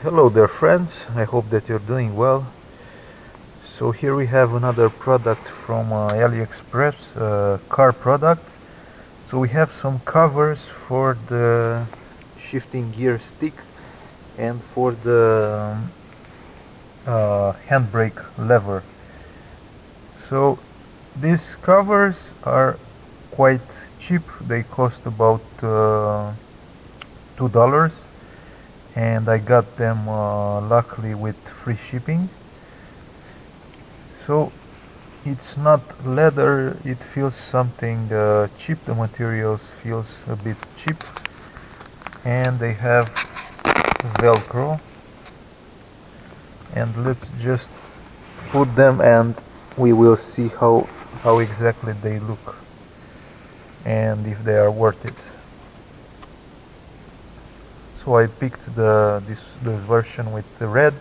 Hello there friends, I hope that you're doing well. So here we have another product from Aliexpress, car product. So we have some covers for the shifting gear stick and for the handbrake lever. So these covers are quite cheap, they cost about $2, and I got them luckily with free shipping. So it's not leather, it feels something cheap, the materials feels a bit cheap, and they have velcro, and let's just put them and we will see how exactly they look and if they are worth it. So I picked this version with the red,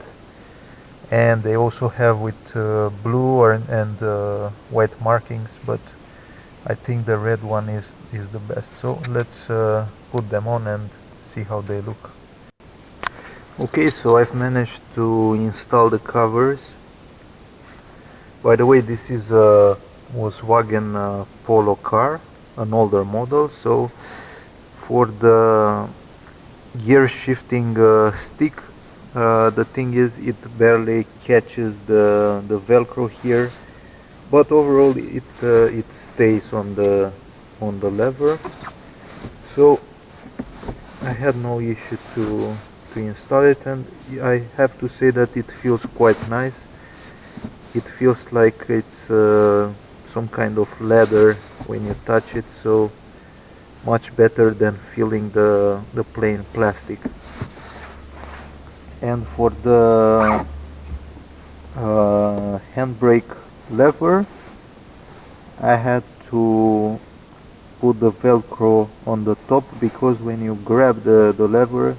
and they also have with blue and white markings, but I think the red one is the best. So let's put them on and see how they look. Okay, so I've managed to install the covers. By the way, this is a Volkswagen Polo car, an older model. So for the gear shifting stick, the thing is it barely catches the velcro here, but overall it stays on the lever. So I had no issue to install it, and I have to say that it feels quite nice. It feels like it's some kind of leather when you touch it, so much better than feeling the plain plastic. And for the handbrake lever, I had to put the velcro on the top, because when you grab the lever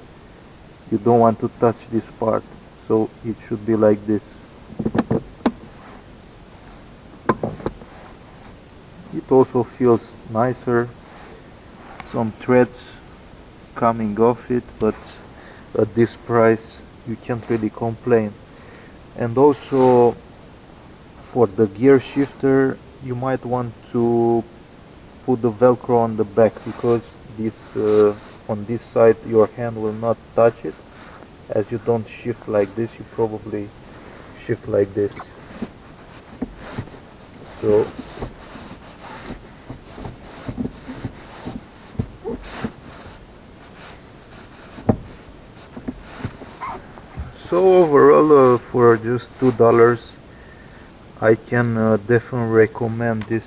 you don't want to touch this part, so it should be like this. It also feels nicer, some threads coming off it, but at this price you can't really complain. And also for the gear shifter you might want to put the velcro on the back, because this on this side your hand will not touch it, as you don't shift like this, you probably shift like this. So overall, for just $2, I can definitely recommend this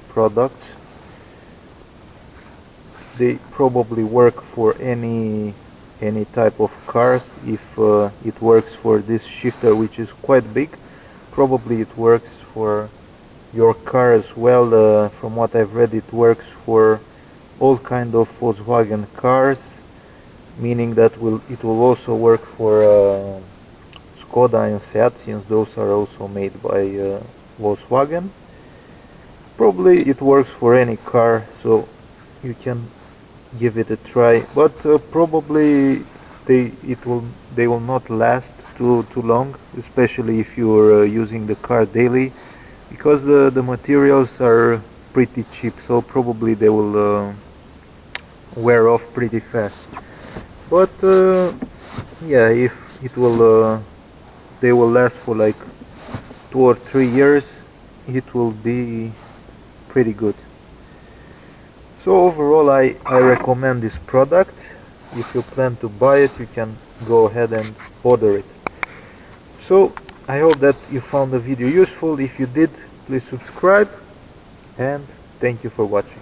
product. They probably work for any type of cars. If it works for this shifter, which is quite big, probably it works for your car as well. From what I've read, it works for all kind of Volkswagen cars, meaning that it will also work for Skoda and Seat, since those are also made by Volkswagen. Probably it works for any car, so you can give it a try, but probably they will not last too long, especially if you're using the car daily, because the materials are pretty cheap, so probably they will wear off pretty fast. But yeah, if it will they will last for like 2 or 3 years, it will be pretty good. So overall I recommend this product. If you plan to buy it, you can go ahead and order it. So I hope that you found the video useful. If you did, please subscribe, and thank you for watching.